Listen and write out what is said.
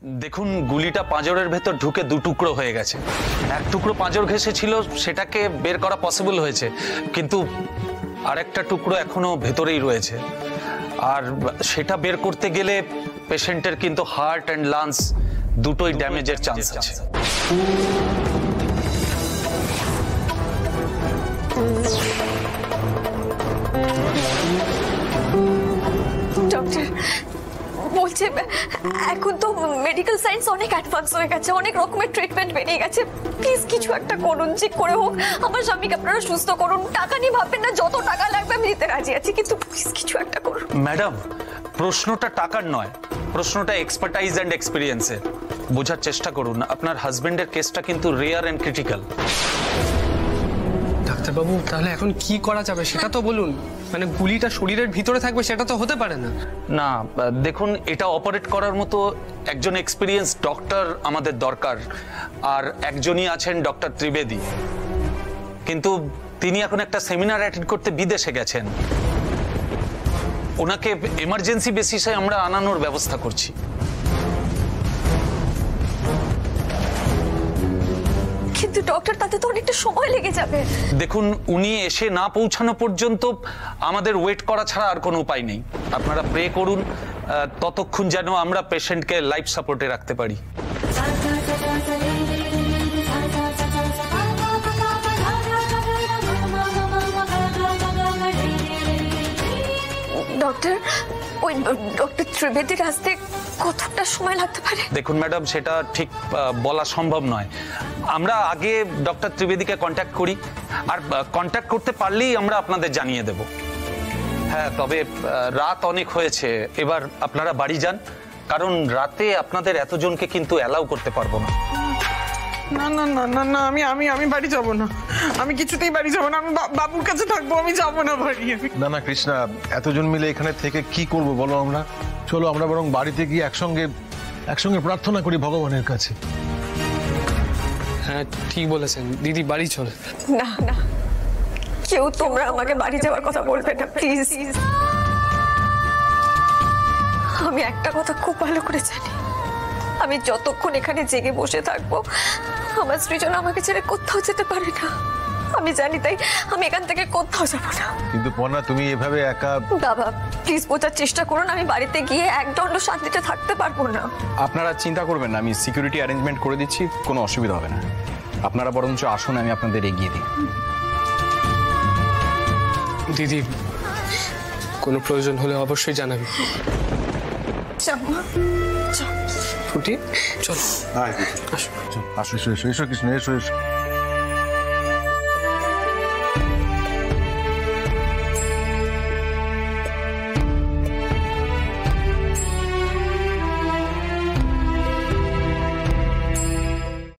দেখুন গুলিটা পাঁজরের ভেতর ঢুকে দু টুকরো হয়ে গেছে। এক টুকরো পাঁজর ঘেঁষে ছিল, সেটাকে বের করা পসিবল হয়েছে, কিন্তু আরেকটা টুকরো এখনো ভেতরেই রয়েছে। আর সেটা বের করতে গেলে পেশেন্টের কিন্তু হার্ট অ্যান্ড লাংস দুটোই ড্যামেজের চান্স আছে। ডক্টর বলছে এখন তো মেডিকেল সায়েন্স অনেক অ্যাডভান্স হয়ে গেছে, অনেক রকমের ট্রিটমেন্ট বেরিয়ে গেছে। প্লিজ কিছু একটা করুন, যে করে হোক আমার স্বামীকে আপনারা সুস্থ করুন। টাকা নিয়ে ভাববেন না, যত টাকা লাগবে আমি দিতে রাজি আছি, কিন্তু প্লিজ কিছু একটা করুন। ম্যাডাম, প্রশ্নটা টাকার নয়, প্রশ্নটা এক্সপার্টাইজ অ্যান্ড এক্সপিরিয়েন্সের। বোঝার চেষ্টা করুন, আপনার হাজবেন্ডের কেসটা কিন্তু রেয়ার অ্যান্ড ক্রিটিক্যাল। ডাক্তারবাবু তাহলে এখন কি করা যাবে সেটা তো বলুন। মানে গুলিটা শরীরের ভিতরে থাকবে সেটা তো হতে পারে না। না দেখুন, এটা অপারেট করার মতো একজন এক্সপিরিয়েন্স ডক্টর আমাদের দরকার, আর একজনই আছেন ডক্টর ত্রিবেদী, কিন্তু তিনি এখন একটা সেমিনার অ্যাটেন্ড করতে বিদেশে গেছেন। ওনাকে এমার্জেন্সি বেসিসে আমরা আনানোর ব্যবস্থা করছি। কিন্তু ডক্টর তাতে তো অনেকটা সময় লেগে যাবে। দেখুন, উনি এসে না পৌঁছানো পর্যন্ত আমাদের ওয়েট করা ছাড়া আর কোনো উপায় নেই। আপনারা প্রে করুন ততক্ষণ যেন আমরা পেশেন্টকে লাইফ সাপোর্টে রাখতে পারি। ডক্টর, ওই ডক্টর ত্রিবেদীর আসতে কতটা সময় লাগতে পারে? দেখুন ম্যাডাম, সেটা ঠিক বলা সম্ভব নয়। আমরা আগে ডক্টর ত্রিবেদীকে কন্ট্যাক্ট করি, আর কন্ট্যাক্ট করতে পারলেই আমরা আপনাদের জানিয়ে দেব। হ্যাঁ, তবে রাত অনেক হয়েছে, এবার আপনারা বাড়ি যান, কারণ রাতে আপনাদের এতজনকে কিন্তু অ্যালাউ করতে পারবো না। না না না না না, আমি আমি আমি বাড়ি যাব না, আমি কিছুতেই বাড়ি যাব না, আমি বাবুর কাছে থাকবো, আমি যাব না বাড়ি। না না কৃষ্ণা, এতজন মিলে এখানে থেকে কি করব বলো? আমরা চলো, আমরা বরং বাড়িতে গিয়ে একসঙ্গে প্রার্থনা করি ভগবানের কাছে। হ্যাঁ ঠিক বলেছেন দিদি, বাড়ি চল। না না, কেউ তোমরা আমাকে বাড়ি যাওয়ার কথা বলবে না প্লিজ। আমি একটা কথা খুব ভালো করে জানি, আমি যতক্ষণ এখানে জেগে বসে থাকবো আমার সৃজন আমাকে ছেড়ে কোথাও যেতে পারে না। আমি জানি, তাই আমি এখান থেকে কোথাও যাবো না। কিন্তু পর্ণা, তুমি এভাবে একা। বাবা প্লিজ বোঝার চেষ্টা করুন, আমি বাড়িতে গিয়ে একদণ্ড শান্তিতে থাকতে পারবো না। আপনারা চিন্তা করবেন না, আমি সিকিউরিটি অ্যারেঞ্জমেন্ট করে দিচ্ছি, কোনো অসুবিধা হবে না। আপনারা বরঞ্চ আসুন, আমি আপনাদের এগিয়ে দিই। দিদি কোনো প্রয়োজন হলে অবশ্যই জানাবি। ফুটি চল, আসো এসো এসো এসো কৃষ্ণ, এসো এসো।